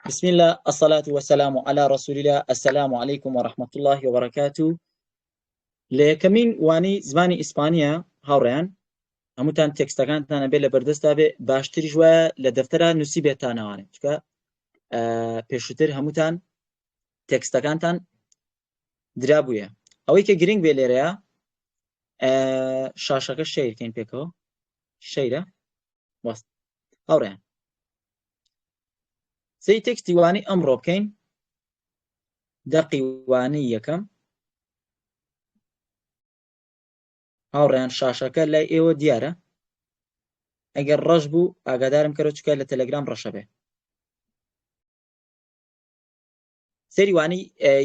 بسم الله الصلاة والسلام على رسول الله. السلام عليكم ورحمة الله وبركاته. لكمين واني زماني إسبانيا هاوريان هموتان تكستاكانتان بي لبردستا بي باشتري جوا لدفترا نسيبتان واني چكا پێشووتر هموتان تكستاكانتان درابويا اوي كه گرنگ بي ليريا شاشاكا شير كين بيكو شيرا وست هاوريان سي تكستي واني امرو بكين دقي واني يكم هاوڕێیان شاشەکە لای ئێوە دیارە ئەگەر ڕەش بوو ئاگادارم کەرەوە چکە لە تەلەگرام ڕەشە بێ سەریوانی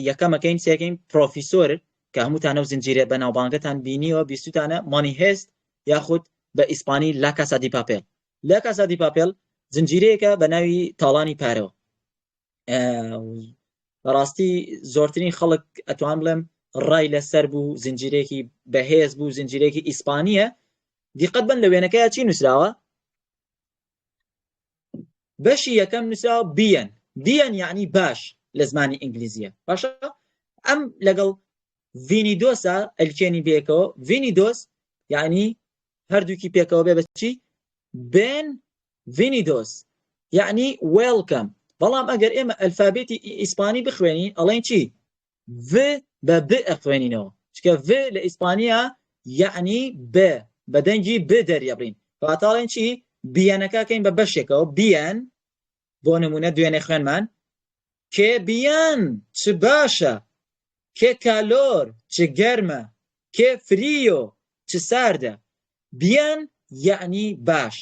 یەکەمەکەین سێکەین پرۆفیسۆر کە هەمووتانە و زنجیرە بەناوبانگەتان بینیوە بیستوتانە مانی هێست یاخود بە ئیسپانی لا کاسا دی پاپێل لا کاسا دی پاپێل زنجیرەیەکە بە ناوی تاڵانی پارەوە بەڕاستی زۆرترین خەڵک ئەتوان بڵێم ڕای لەسەر بوو زنجیرێکی بەهێز بوو زنجیرێکی ئیسپانیە دیقەت بن لە وێنەکەیە چی نووسراوە بەشی یەکەم نووسراوە بیەن یعنی باش لە زمانی ئینگلیزیە باشە ئەم لەگەڵ ڤینیدۆسە ئەلکێنی بێکەوە ڤینیدۆس یعنی هەردووکی پێکەوە بێ بەچی بێن ڤینیدۆس یعنی وێڵکەم بەڵام ئەگەر ئێمە ئەلفابێتی ئیسپانی بخوێنین ئەڵێن چی ڤ بە ب ئەخوێنینەوە چکە ڤ لە ئیسپانیا یعنی ب بە دەنگی ب دەریەبڕین فاتاڵێن چی بیەنەکەکەین بە بەشێکەوە بیەن بۆ نمونە دوێنێ خوێنمان کێ بیەن چ باشە کێ کالۆر چ گەرمە کێ فریۆ چ ساردە بیەن یعنی باش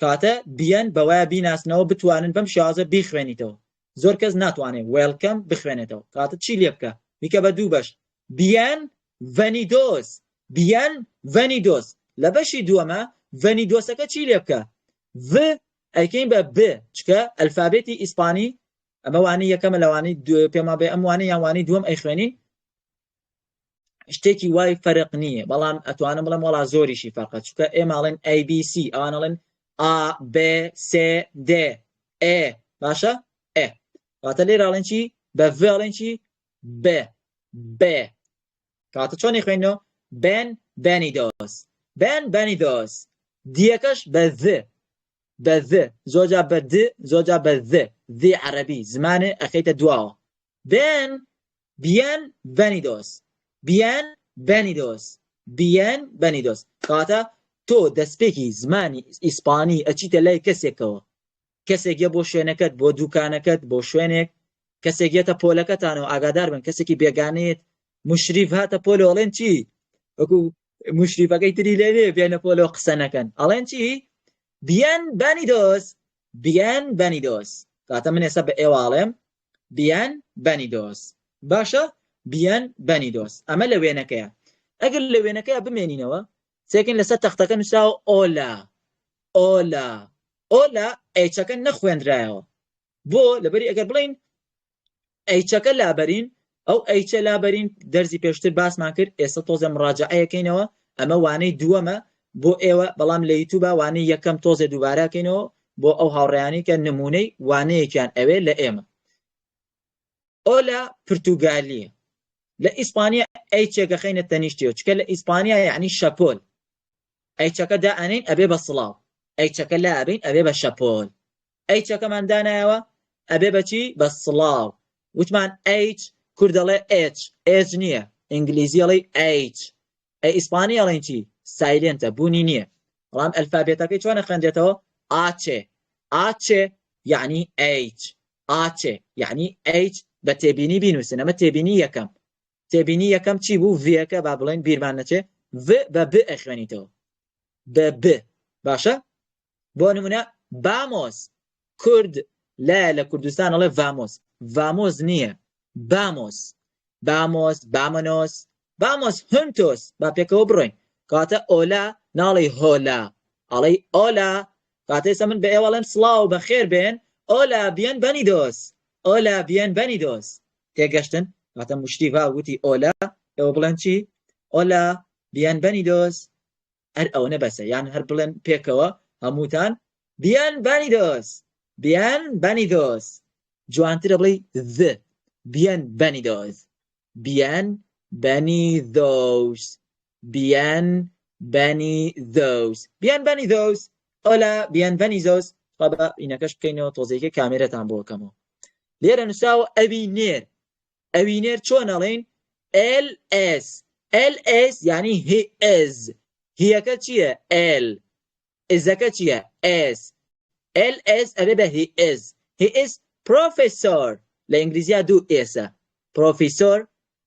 کاتە بیەن بەوایە بیناسنەوە بتوانن بەم شێوازە بیخوێنیتەوە زۆر کەس ناتوانێت وێلکەم بخوێنێتەوە کاتە چی لێ بکە میکە بە دوو بەش بیەن ڤەنیدۆس لە بەشی دووەمە ڤەنیدۆسەکە چی لێ بکە ڤ ئەیکەین بە ب چکە ئەلفابێتی ئیسپانی ئەمە وانەی یەکەمە لەوانەی پێما بێ ئەم وانەی یان وانەی دووەم ئەیخوێنین شتێکی وای فەرق نییە بەڵام ئەتوانم بڵێم وەڵا زۆریشی فەرقە چکە ئێماڵێن ABC ئەوانەڵێن A B C D E باشە E کاتە لێراڵێن چی بە ڤ ئەڵێن چی ب کاتە چۆنی خوێنەوە بێنیدۆس دیەکەش بە ذ زۆجا بە د زۆجا بە ذی عەرەبی زمانە ئەخەیتە دواوە بیەن ڤەنیدۆس کاتە تۆ دەستپێکی زمانی ئیسپانی ئەچیتە لای کەسێکەوە کەسێکە بۆ شوێنەکەت بۆ دوکانەکەت بۆ شوێنێک کەسێکێتە پۆلەکەتانەوە ئاگادار بن کەسێکی بێگانەیەت مشریف هاتە پۆلە ئەڵێن چی وەکو مشریفەکەی تری لێوێ بێنە پۆلەوە قسە نەکەن ئەڵێن چی بیەن ڤەنیدۆس کاتە من ئێستا بە ئێواڵێم بیەن ڤەنیدۆس باشە بیەن ڤەنیدۆس ئەمە لە وێنەکەیە ئەگەر لە وێنەکەیە بمێنینەوە سێکن لەسەر تەختەکە نووسراوە ئۆلا ئەیچەکە نەخوێندرایەوە بۆ لەبەری ئەگەر بڵین ئەیچەکە لابەرین ئەو ئەیچە لابەرین دەرزی پێشتر باسمان کرد ئێستا تۆزە مڕاجعەیەکەینەوە ئەمە وانەی دووەمە بۆ ئێوە بەڵام لە یوتیوبە وانەی یەکەم تۆزێ دووبارەکەینەوە بۆ ئەو هاوڕێیانی کە نمونەی وانەیەکیان ئەوێ لە ئێمە ئۆلا پرتوگالیە لە ئیسپانیا ئەیچێکە خەینە تەنیشتیەوە چکە لە ئیسپانیا یعنی شەپۆل ئەیچەکە دائەنین ئەبێ بە سڵاو ئەیچەکە لا ئەبین ئەبێ بە شەپۆل ئەیچەکەمان دانایەوە ئەبێ بەچی بە سڵاو وتمان ئەیچ کورد دەڵێ ئێج نییە ئینگلیزی ئەڵێ ئەیچ ئیسپانی ئەڵێن چی سایلێنتە بوونی نییە بەڵام ئەلفابێتەکەی چۆنە خوێندرێتەوە ئاچێ یعنی ئەیچ ئاچێ یعنی ئەیچ بە تێبینی بینووسن ئەمە تێبینی یەکەم چی بوو ڤیەکە با بڵێن بیرمان نەچێ ڤ بە ب ئەخوێنیتەوە بە ب باشە بۆ نمونە بامۆس کورد لە کوردستان ئەڵێ ڤامۆس نییە بامۆس هونتۆس با پێکەوە بڕۆین کاتە ئۆلا ناڵێ هۆلا ئەڵێ ئۆلا کاتە ئێستا من بە ئێوەڵێم سڵاو بەخێر بێن ئۆلا بیەن ڤەنیدۆس تێگەشتن کاتە مشتی ڤا وتی ئۆلا ئێوە بڵێن چی ئۆلا بیەن ڤەنیدۆس هەر ئەوە نەبەسە یان هەر بڵێن پێکەوە هەمووتان بیەن ڤەنیدۆس bienvenidos جوانترە بڵێ the bienvenidos bienvenidos bienvenidos bienvenidos hola bienvenidos طبعا اینەکەش بکەینەوە تۆزێکە کامێرەتان بۆ بکەمەوە لێرە نووسراوە ئەوینێر ئەوینێر چۆن ئەڵێن ls ls یعنی he is هیەکە چییە l ئزەکە چییە s ls ئەبێ بە he is professor لە ئینگلیزیە دوو ئێسە professor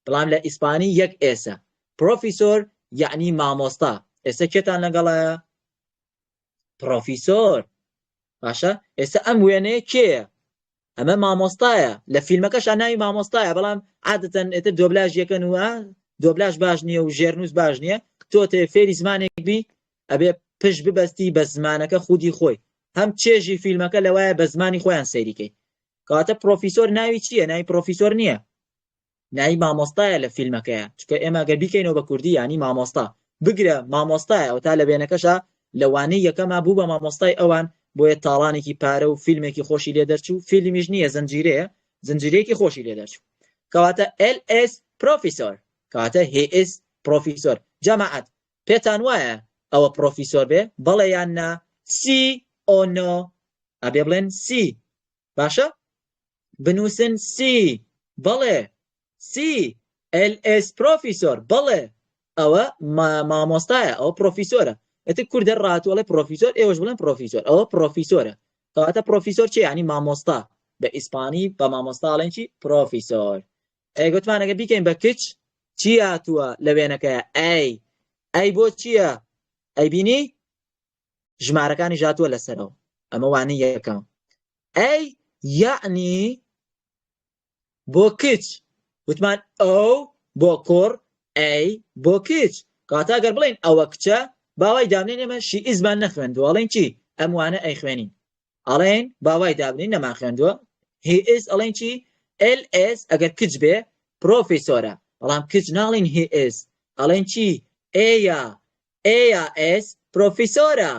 بەڵام لە ئیسپانی یەک ئێسە professor یعنی مامۆستا ئێستا کێتان لەگەڵایە professor باشە ئێستا ئەم وێنەیە کێیە ئەمە مامۆستایە لە فیلمەکەشان ناوی مامۆستایە بەڵام عادەتەن ئێتر دۆبلاژ یەکەن وە دۆبلاژ باش نییە و ژێرنووس باش نییە تۆ تێ فێری زمانێک بی ئەبێ پشت ببەستی بە زمانەکە خودی خۆی هەم چێژی فیلمەکە لەوایە بە زمانی خۆیان سەیریکەی کاتە پرۆفیسۆر ناوی چییە ناوی پرۆفیسۆر نییە ناوی مامۆستایە لە فیلمەکەیە چونکە ئێمە گەر بیکەینەوە بە کوردی ینی مامۆستا بگرە مامۆستایە ئەو تا لە بێنەکەشە لەوانەی یەکەما بوو بە مامۆستای ئەوان بۆیە تاڵانێکی پارە و فیلمێکی خۆشی لێ دەرچوو فیلمیش نییە زنجیرەیە زنجیرەیەکی خۆشی لێ دەرچوو کەواتە ls professor کەواتە he is professor جەماعەت پێتان وایە ئەوە پرۆفیسۆر بێ بەڵێ یان نا سی ئۆ نۆ ئەبێ بڵێن سی باشە بنووسن سی بەڵێ سی ls professor بەڵێ ئەوە مامۆستایە ئەوە پرۆفیسۆرە ئەتر کوردە ڕاتوەڵێ پرۆفیسۆر ئێوەش بڵێن پرۆفیسۆر ئەوە پرۆفیسۆرە کەواتە پرۆفیسۆر چی ینی مامۆستا بە ئیسپانی بە مامۆستاڵێن چی پرۆفیسۆر گوتمانەکە بیکەین بە کچ چی هاتووە لە وێنەکەیە ئەی بۆ چییە ئەی بینی ژمارەکانی ژاتووە لەسەرەوە ئەمە وانەی یەکەم ئەی یعنی بۆ کچ وتمان ئەو بۆ کوڕ ئەی بۆ کچ کاتە گەر بڵێن ئەوە کچە باوای دابنین ئێمە شی ئیزمان نەخوێندووە ئەڵێن چی ئەم وانە ئەی خوێنین ئەڵێن باوای دابنین نەمان خوێندووە he is ئەڵێن چی ls ئەگەر کچ بێ پرۆفیسۆرە بەڵام کچ ناڵین he is ئەڵێن چی ئێیا s پرۆفیسۆرە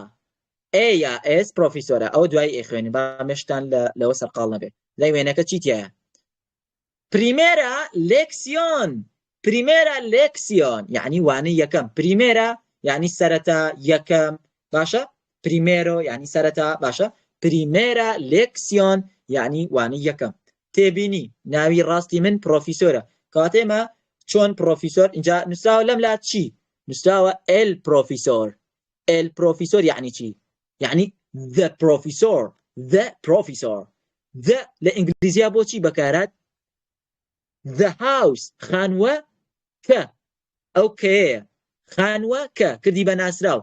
ئێیا s پرۆفیسۆرە ئەو دوای ئێ خوێنین با مێشتان لەوە سەرقاڵ نەبێ لای وێنەکە چیتیایە primera lección یعنی وانەی یەکەم primera یعنی سەرەتا یەکەم باشە primero یعنی سەرەتا باشە primera lección یعنی وانەی یەکەم تێبینی ناوی ڕاستی من پرۆفیسۆرە کاتێمە چۆن پرۆفیسۆر اینجا نووسراوە لەم لات چی نووسراوە el profesor یعنی چی یعنی the professor the لە ئینگلیزیە بۆچی بەکارات the house خانوە کە ئەو کەیە خانوە کە کردی بە ناسراو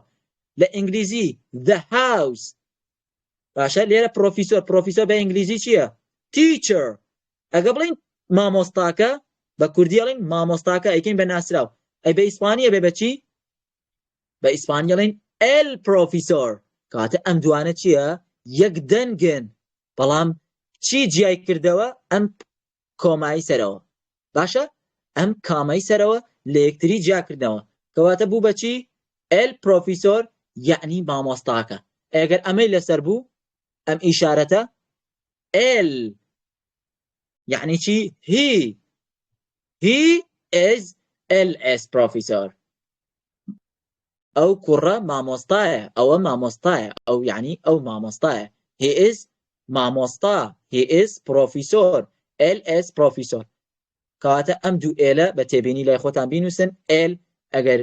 لە ئینگلیزی the house باشە لێرە پرۆفیسۆر بە ئینگلیزی چییە teacher ئەگە بڵین مامۆستاکە بە کوردی ئەڵێن مامۆستاکە ئەیکەین بە ناسراو ئەی بە ئیسپانیە بێ بەچی بە ئیسپانی ئەڵێن el profesor کاتە ئەم دوانە چییە یەک دەنگن بەڵام چی جیای کردەوە ئەم کۆمایی سەرەوە باشە ئەم کامای سەرەوە لە یەکتری جیا کردەوە کەواتە بوو بەچی el profesor یعنی مامۆستاکە ئەگەر ئەمەی لەسەر بوو ئەم ئیشارەتە el یعنی چی he is ls professor ئەو کوڕە مامۆستایە ئەوە مامۆستایە ئەو یعنی ئەو مامۆستایە he is مامۆستا he is professor ls professor کەواتە ئەم دوو ئێلە بە تێبینی لای خۆتان بینووسن l ئەگەر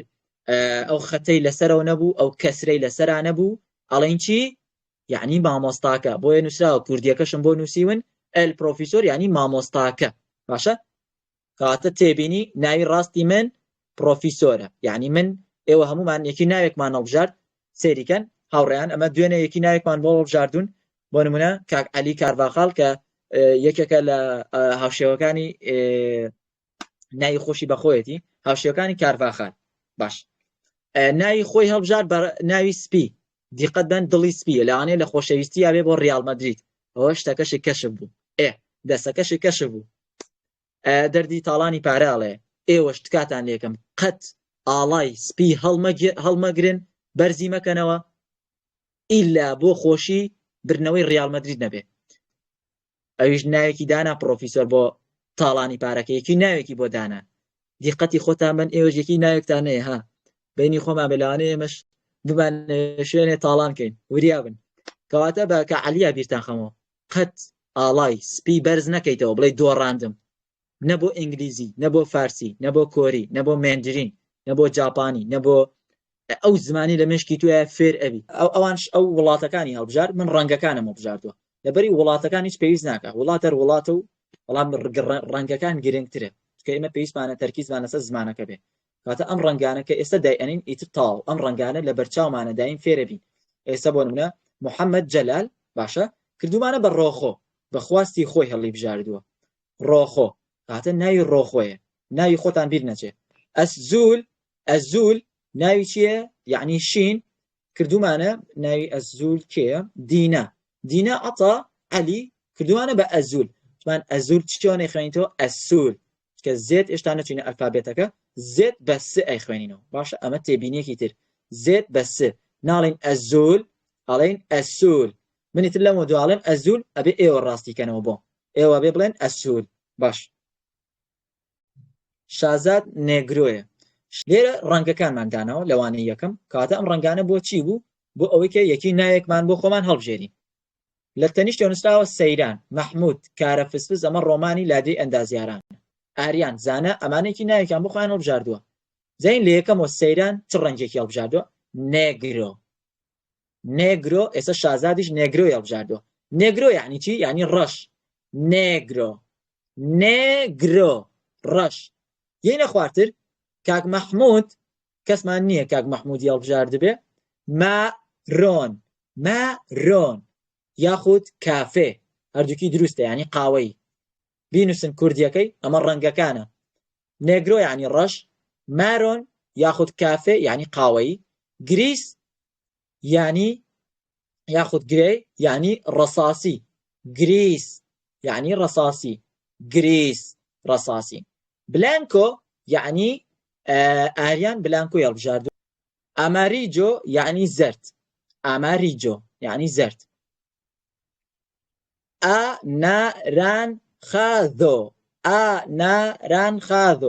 ئەو خەتەی لەسەرەوە نەبوو ئەو کەسرەی لەسەرا نەبوو ئەڵێن چی یعنی مامۆستاکە بۆیە نووسراوە کوردیەکەشم بۆ نووسیون el professor یعنی مامۆستاکە باشە کەواتە تێبینی ناوی ڕاستی من پرۆفیسۆرە یعنی من ئێوە هەمومان یەکی ناوێکمان هەڵبژار سێریکەن هاوڕێیان ئەمە دوێنێ یەکی ناوێکمان بۆ هەڵبژاردوون بۆ نمونە کاک عەلی کارڤاخاڵ کە یەکێکە لە هاوشێوەکانی ناوی خۆشی بەخۆیەتی هاوشێوەکانی کارڤاخال باش ناوی خۆی هەڵبژار بە ناوی سپی دیقەت بەن دڵی سپیە لەوانەیە لە خۆشەویستی یابێ بۆ ڕیال مەدرید ئەوە شتەکەشی کەشف بوو دەستەکەشی کەشف بوو دەردی تاڵانی پارەڵێ ئێوە شتکاتان لێکم قەت ئاڵای سپی هەڵمەگرن بەرزی مەکەنەوە ئیلا بۆ خۆشی برنەوەی ڕیال مەدرید نەبێ ئەویش ناوێکی دانا پرۆفیسۆر بۆ تاڵانی پارەکەیەکی ناوێکی بۆ دانا دیقەتی خۆتان بن ئێوەش یەکی ناوێکتان هەیە ها بینی خۆمان بەلاوانەیە ئێمەش بمان شوێنێ تاڵانکەین وریا بن کەواتە بە کە عەلیە بیرتان خەمەوە قەت ئاڵای سپی بەرز نەکەیتەوە بڵێ دۆڕاندم نە بۆ ئینگلیزی نە بۆ فارسی نە بۆ کۆری نە بۆ مێندرین نە بۆ جاپانی نە بۆ ئەو زمانی لە مشکی توە فێر ئەبی ئەوانش ئەو وڵاتەکانی هەڵبژار من ڕەنگەکانم هەڵبژاردووە لەبەری وڵاتەکان هیچ پێویست ناکە وڵاتە وڵاتە و بەڵام ڕەنگەکان گرنگترە کە ئێمە پێویستمانە تەرکیزمانە سەر زمانەکە بێ کاتە ئەم ڕەنگانە کە ئێستا دایئەنین ئیتر تاو ئەم ڕەنگانە لە بەرچاومانە دایم فێرە بین ئێستا بۆ نمونە محەممەد جەلال باشە کردومانە بە ڕۆخۆ بەخواستی خۆی هەڵی بژاردووە ڕۆخۆ کاتە ناوی ڕۆخۆیە ناوی خۆتان بیر نەچێ ئەزول ناوی چییە یعنی شین کردومانە ناوی ئەزول کێە دینا ئەتا عەلی کردوانە بە ئەزول مان ئەزول چۆنی خوێنیتەوە ئەسول کە زێت ئێشتا نەچینە ئەلفابێتەکە زێت بە س ئەی خوێنینەوە باشە ئەمە تێبینیەکی تر زێت بە س ناڵین ئەزول ئەڵێن ئەسول منیتر لەمە دواڵێم ئەزول ئەبێ ئێوە ڕاستیکەنەوە بۆ ئێوە بێ بڵێن ئەسول باش شازاد نێگرۆیە لێرە ڕەنگەکانمان داناوە لەوانەیە یەکەم کاتە ئەم ڕەنگانە بۆ چی بوو بۆ ئەوەی کە یەکی ناوێکمان بۆ خۆمان هەڵبژێرین لە تەنیشت نووسراوە سەیران مەحموود کارە فسفس ئەمە ڕۆمانی لادەی ئەندازیاران ئاریان زانە ئەمانێکی ناوێکیان بۆ خۆیان هەڵبژاردووە زین لە یەکەمەوە سەیران چ ڕەنگێکی هەڵبژاردووە نێگرۆ ئێستا شازادیش نێگرۆی هەڵبژاردووە نێگرۆ یعنی چی یعنی ڕەش نێگرۆ ڕەش یەینە خوارتر کاک مەحموود کەسمان نییە کاک مەحموودی هەڵبژارد بێ مارۆن یاخود کافێ هەردووکی دروستە ینی قاوەی بینوسن کوردیەکەی ئەمە ڕەنگەکانە نێگرۆ یعنی ڕەش مارۆن یاخود کافێ یعنی قاوەی گریس یعنی یاخود گرێ یعنی ڕەساسی گریس یعنی ڕەساسی بلانکۆ یعنی ئاریان بلانکۆی هەڵبژاردووە ئاماریجۆ یعنی زەرد ئانارانخاذۆ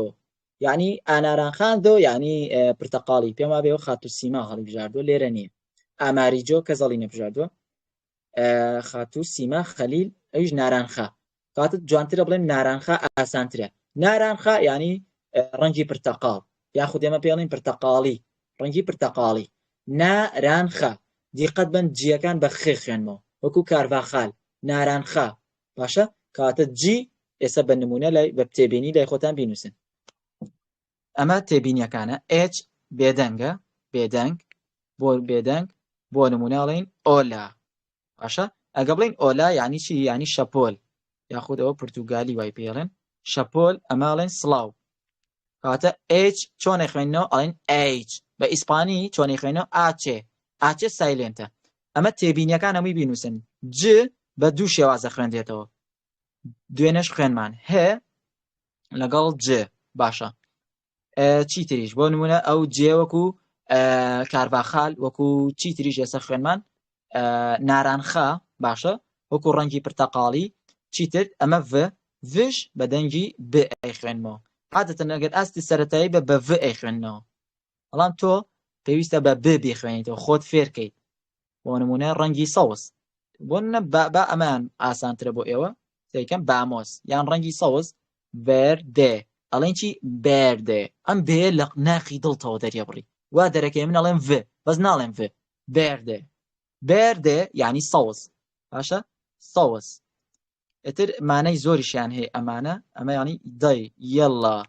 یعنی ئانارانخاذۆ یعنی پرتەقاڵی پێم وابێ خاتو سیما هەڵبژاردووە لێرە نییە ئاماریجۆ کە زەڵی نەبژاردووە خاتو سیما خەلیل ئەویش نارانخا کاتت جوانترە بڵێن نارانخا ئاسانترە نارانخا یعنی ڕەنگی پرتەقاڵ یاخود ئێمە پێڵین پرتەقاڵی ڕەنگی پرتەقاڵی نارانخا دیقەت بن جیەکان بە خێ خوێنمەوە وەکو کارڤاخال نارانخا باشە کاتە جی ئێستا بە نمونە لای بە تێبینی لای خۆتان بینوسن ئەمە تێبینیەکانە H بێدەنگ بۆ نمونەڵین ئۆلا باشە ئەگە بڵین ئۆلا یعنی چی یعنی شەپۆل یاخود ئەوە پرتوگالی وای پێڵێن شەپۆل ئەماڵێن سڵاو کاتە H چۆنی خوێنەوە ئەڵێن H بە ئیسپانی چۆنی خوێنەوە ئاچێ سایلێنتە ئەمە تێبینیەکان هەمووی بینوسن ج بە دوو شێوازە خوێندێتەوە دوێنەش خوێنمان هێ لەگەڵ ج باشە چی تریش بۆ نمونە ئەو جێ وەکو کارڤاخال وەکو چی تریش ێستا خوێنمان نارانخا باشە وەکو ڕەنگی پرتەقاڵی چیتر ئەمە vش بە دەنگی ب ئەی خوێنمەوە عادەتەن ئەگەر ئاستی سەرەتایی بە v ئەی خوێننەوە بەڵام تۆ پێویستە بە ب بخوێنیتەوە خۆت فێرکەیت بۆ نمونە ڕەنگی سەوز بۆ با ئەمان ئاسانترە بۆ ئێوە سەیکەم بامۆس یان ڕەنگی سەوز verde ئەڵێن چی بێردێ ئەم بێ لە ناخی دڵتەوە دەریێبڕی وا دەرەکەی من ئەڵێم v بەس ناڵێم v بێردێ یعنی سەوز باشە سەوز ئەتر مانای زۆریشیان هەیە ئەمە ینی دەی یەڵا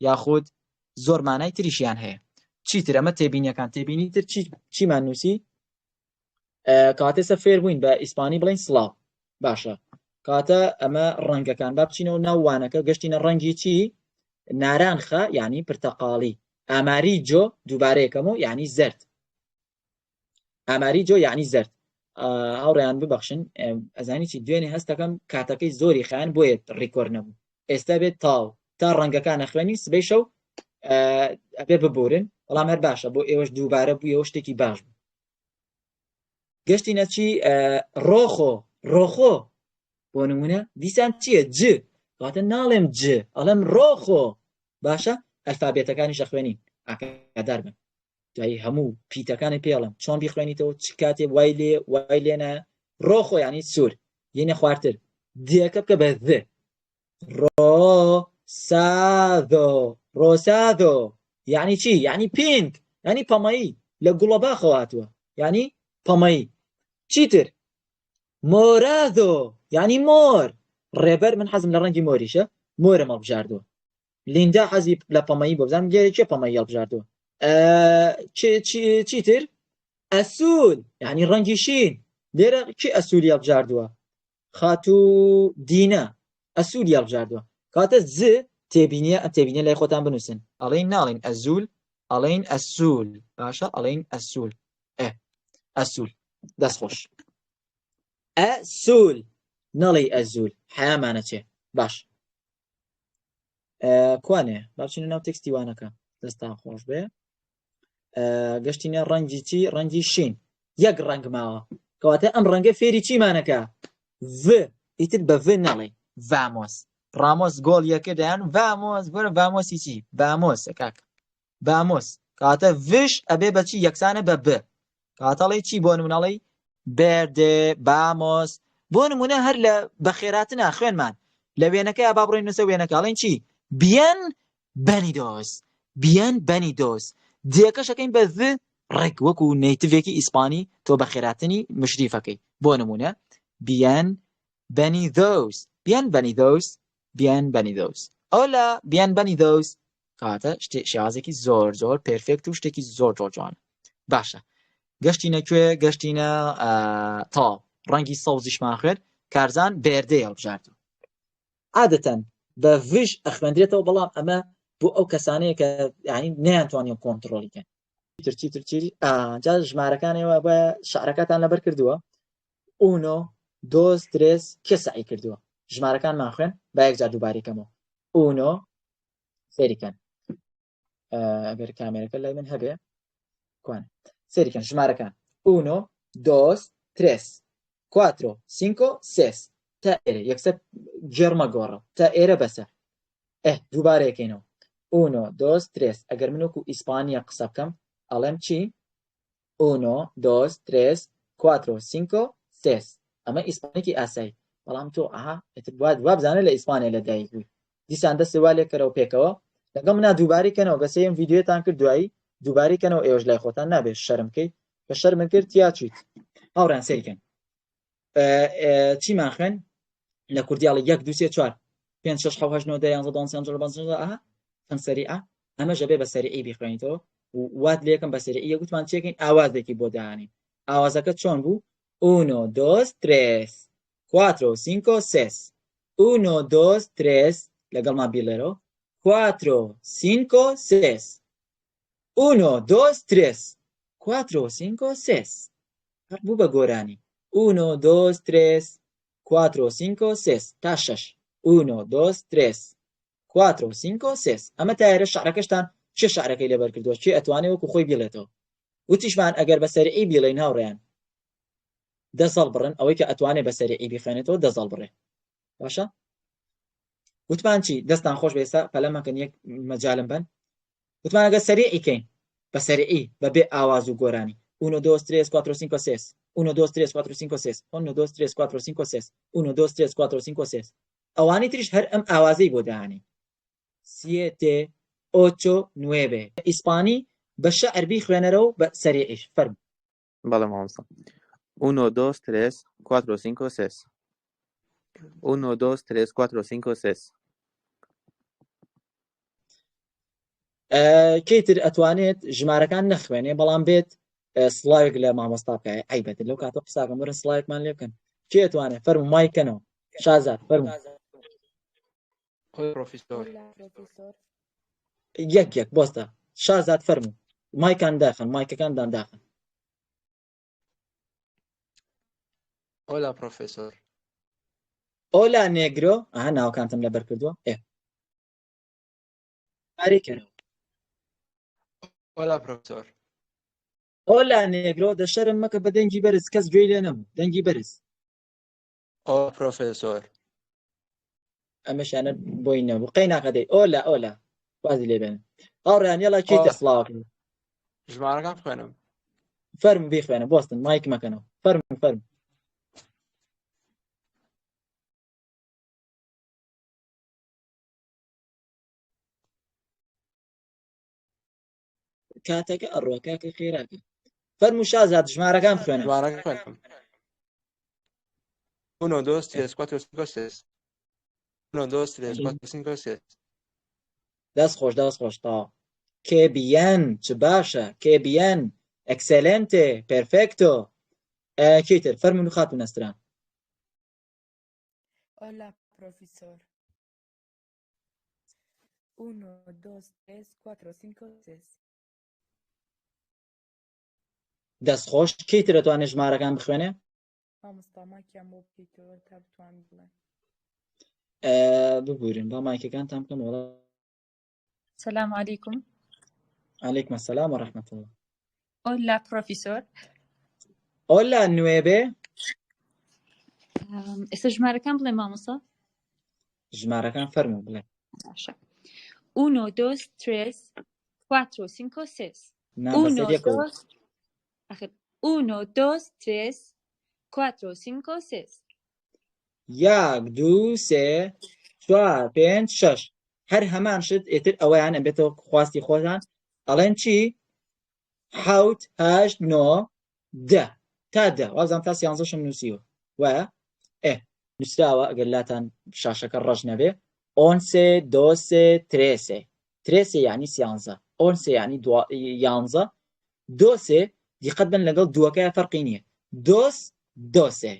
یاخود زۆر مانای تریشیان هەیە چیتر ئەمە تێبینیەکان تێبینی تر چیمان نووسی کاتێسە فێر بووین بە ئیسپانی بڵین سڵاو باشە کاتە ئەمە ڕەنگەکان با بچینەوە ناووانەکە گەشتینە ڕەنگی چی نارانخە یعنی پرتەقاڵی ئاماریجۆ دووبارەیەکەمەوە یعنی زەرد ئاماریجۆ یعنی زەرد هاوڕێیان ببەخشن ئەزانی چی دوێنێ هەستەکەم کاتەکەی زۆری خیان بۆیە ڕیکۆر نەبوو ئێستا بێت تاو تا ڕەنگەکانە خوێنی سبەی شەو ئەبێ ببورن بەڵام هەر باشە بۆ ئێوەش دووبارە بوویەوە شتێکی باش بوو گەشتینە چی ڕۆخۆ بۆ نمونە دیسان چییە ج کاتە ناڵێم ج ئەڵێم ڕۆخۆ باشە ئەلفابێتەکانی شەخوێنین ئاگادار بن دوایی هەموو پیتەکانی پێڵم چۆن بیخوێنیتەوە چ کاتێ وای لێنە ڕۆخۆ یعنی سوور یەنە خواردتر دیەکە بکە بە ذ ڕۆسادۆ یعنی چی یعنی پینک یعنی پەمەیی لە گوڵەباخەوە هاتووە یعنی پەمەیی چیتر مۆرادۆ یعنی مۆر ڕێبەر من حەزم لە ڕەنگی مۆریشە مۆرە هەڵبژاردووە لیندا حەزی لە پەمەیی بۆ بزانم لێرە چێ پەمەیی هەڵبژاردووە چیتر ئەسوول یعنی ڕەنگی شین لێرە چی ئەسوولی هەڵبژاردووە خاتو دینە ئەسوولی هەڵبژاردووە کاتە ز تێبینیە لای خۆتان بنووسن ئەڵێن ناڵێن ئەزول ئەڵێن ئەسوول باشە ئەڵێن ئەسوول ئەسوول دەستخۆش ئەسوول نەڵێ ئەزول حیامانە چێ باش کوانێ باچینە ناو تێکستیوانەکە دەستان خۆش بێ گەشتینە ڕەنگی چی ڕەنگی شین یەک ڕەنگ ماوە کەواتە ئەم ڕەنگە فێری چیمانەکە ڤ ئیتر بە ڤ نەڵێ ڤامۆس ڕامۆس گۆڵ یەکە دەیان ڤامۆس گۆرە ڤامۆسی چی ڤامۆس کاک ڤامۆس کاتە ڤش ئەبێ بەچی یەکسانە بە ب کاتەڵێ چی بۆ نمونەڵێ بێردێ بامۆس بۆ نمونە هەر لە بەخێراتنە خوێنمان لە وێنەکە با بڕۆین نووسە وێنەکەڵێن چی بیەن بەنیدۆس دیەکەشەکەین بە ذ ڕێک وەکو نەیتڤێکی ئیسپانی تۆ بەخێراتنی مشریفەکەی بۆ نمونە بیەن بەنیدۆس ئەولا بیەن بەنیدۆس کاتە شێوازێکی زۆر پێرفێکت و شتێکی زۆر جوان باشە گەشتینە کوێ گەشتینە تاڵ ڕەنگی سەوزیشمان خوێن کارزان بێردەی هەڵبژاردووە عادەتەن بە ڤژ ئەخوێندرێتەوە بەڵام ئەمە بۆ ئەو کەسانەیە کە یعنی نەیانتوانین کۆنتڕۆلیکەن چیتر جا ژمارەکانەوە بە شعرەکەتان لەبەر کردووە ئونۆ دۆز ترێس کێ سعی کردووە ژمارەکانمان خوێن با یەکجار دووبارێکەمەوە ئونۆ سێریکەن ئەگەر کامێرەکە لای من هەبێ کوان سێریکەن ژمارەکان ئونۆ دۆز ترێس کواترۆ سینکۆ سێس تا ئێرە یەکسەر جێرمە گۆڕە تا ئێرە بەسە دووبارەیەکەینەوە ئونۆ دۆز ترێس ئەگەر من وەکو ئیسپانیا قسە بکەم ئەڵێم چی ئونۆ دۆز ترێس کواترۆ سینکۆ سێس ئەمە ئیسپانێکی ئاسایی بەڵام تۆ وا بزانە لە ئیسپانیا لەدایک بووی دیسان دەستی وا لێکەرەوە پێکەوە لەگەڵ منا دووبارەکەنەوە گەسەیەم ڤیددیۆتان کرد دوایی دووبارەکەنەوە ئێوەش لای خۆتان نابێت شەرمکەی کە شەرمن کرد یا چیت هاوڕان سەریکەن چیمان خوێن لە کوردیاڵی 1 2 3 4 5 6 7 8 9 10 11 فەنسەری ئەمە ژەبێ بە سەریعی بیخوێنیتەوە وات لێکم بە سەریعی گوتمان چێکین ئاوازێکی بۆ داهانین ئاوازەکە چۆن بوو 1 2 3 4 5 6 1 2 3 لەگەڵمان بیرلێرەوە 4 5 6 1 2 3 4 5 6 هەر بوو بە گۆرانی 1 2 3 4 5 6 تا 6 1 2 3 4 5 6 ئەمە تایرە شعرەکەشتان چه شعرەکەی لەبەر کردووە چی ئەتوانێت وەکو خۆی بڵێتەوە وتیشمان ئەگەر بە سەریعی بیڵێن هاوڕێیان دەسەڵ بڕن ئەوەی کە ئەتوانێت بە سەریعی بخوێنێتەوە دەسەڵ بڕێ باشە وتمان چی دەستان خۆش بێستا پەلەمەکەن یەک مەجالم بن وتمان ئەگەر سەریعیکەین بە سەریعی بەبێ ئاواز و گۆرانی 1 2 3 4 5 6 1 2 3 4 5 6 1 2 3 4 5 6 1 2 3 4 5 6 ئەوانی تریش هەر ئەم ئاوازەی بۆ داهانی 7 8 9 ئیسپانی بە شەعر بیخوێنەرەوە بە سەریعیش فەرموو بەڵێ مامۆستا 1 2 3 4 5 6 1 2 3 4 5 6 کەیتر ئەتوانێت ژمارەکان نەخوێنێ بەڵام بێت سڵاوێک لە مامۆستا بکایە ئەیبەت لەو کاتە قساکەم وەرن سڵاوێکمان لێ بکەن کێ ئەتوانێت فەرموو مایکەنەوە شازاد فەرموو پرۆفیسۆر یەک بۆستە شازاد فەرموو مایکان داخن مایکەکاندان داخن ئۆلا پرۆفیسۆر ئۆلا نێگرۆ ناوەکانتم لەبەر کردووە ئاریکەرەوە ئۆلا پرۆفیسۆر ئۆلا نێگرۆ دەشەرم مەکە بە دەنگی بەرز کەس گوێی لێ نەبوو دەنگی بەرز Hola, profesor. ئەمەشانە بۆی نەبوو قەی ناکەدەی ئۆلا وازی لێ بێن هاوڕێیان یەڵا چیتر سڵاوەکەن ژمارەکان بخوێنم. فەرم بیخوێنە بۆستن مایک مەکەنەوە فەرم کاتەکە ئەڕۆ کاکە خێراکە فەرموو شازاد ژمارەکان بخوێنە ژمارەکان بخوێنم. 1, 2, 3, 4, 5, 6. 1, 2, 3, 4, 5, 6. دەست خۆش تا کێ بیەن چ باشە کێ بیەن ئەکسەلێنتێ پێرفێکتۆ کێتر فەرمون و خاتون ئەستران Hola, profesor. 1, 2, 3, 4, 5, 6. دەست خۆش کێتر دەتوانێت ژمارەکان بخوێنێ مامۆستا مایکیان بۆ بکەیتەوە تا بتوانم بڵێم. ببورن با مایکەکانتان بکەم وەڵا السلام عليكم. عەلەیکم السەلام وەڕەحمەتوڵڵاه Hola, profesor. ئۆلا نوێبێ ئێستا ژمارەکان بڵێ مامۆستا. ژمارەکان فەرموو بڵێ باشە. 1, 2, 3, 4, 5, 6. نا 1, بەسەر یەکەوە 2, آخر 1, 2, 3, 4, 5, 6. 1 2 3 4 5 6 هەر هەمان شت ئێتر ئەوەیان ئەبێتەوە خواستی خۆتان ئەڵێن چی حەوت هەشت نۆ دە تا دە وازان تا سیانزەشم نووسیوە وایە نووسراوە ئەگەر لاتان شاشەکە ڕەش نەبێ ئۆنسێ دۆسێ ترێسێ ترێسێ یعنی سیانزە ئۆنسێ یعنی یانزە دۆسێ دیقەت بن لەگەڵ دووەکەیە فەرقی نییە دۆسێ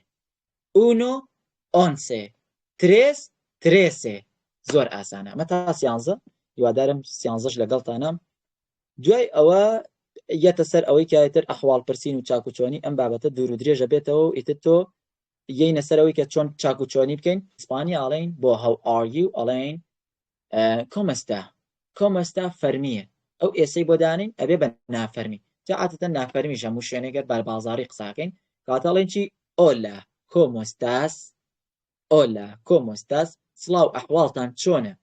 ئونۆ ئۆنسێ ترێس ترێسێ زۆر ئاسانە ئەمە تا سیانزە هیوادارم سیانزەش لەگەڵتانە دوای ئەوە یەتە سەر ئەوەی کایتر ئەحواڵپرسین و چاکوچۆنی ئەم بابەتە دوور و درێژە بێتەوە و ئیتر تۆ یەینە سەرەوەی کە چۆن چاکوچۆنی بکەین ئیسپانی ئاڵێن بۆ how are you ئەڵێن کۆمەستا فەرمیە ئەو ئێسەی بۆ دانین ئەبێ بە نافەرمی جا عادەتەن نافەرمیش هەموو شوێنێکە باربازاری قساکەین کاتەڵێن چی ئۆلا کۆمۆستاس سڵاو ئەحواڵتان چۆنە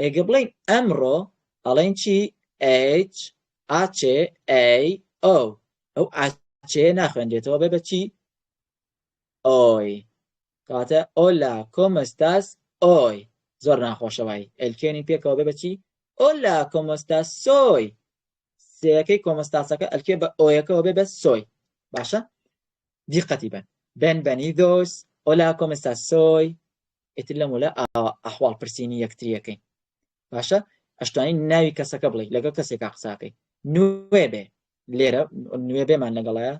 ئێگە بڵین ئەمڕۆ ئەڵێن چی H A O ئەو ئاچێ ناخوێندێتەوە بێ بە چی ئۆی کاتە ئۆلا کۆمۆستاس ئۆی زۆر ناخۆشەوای ئەلکێنی پێکەوە بێ بە چی ئۆلا کۆمۆستاس سۆی سێەکەی کۆمۆستاسەکە ئەلکێ بە ئۆیەکەوە بێ بە سۆی باشە دیقەتی بن Bienvenidos ئۆلا کۆمۆستاس سۆی ئیتر لەم وەلا ئەحواڵ پرسینی یەکتریەکەین باشە ئەشتوانی ناوی کەسەکە بڵێ لەگەڵ کەسێکا قساکەی نوێبێ لێرە نوێبێمان لەگەڵایە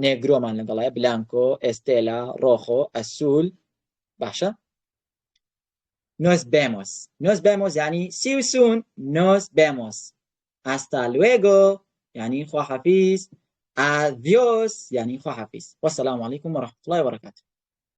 نێگرۆمان لەگەڵایە بلانکۆ ئێستێلا ڕۆخۆ ئەسول باشە nos vemos یعنی see you soon nos vemos hasta luego یعنی خواحافیز adiós یعنی خواحافیز والسلام علیکم ورحمة الله وبركاته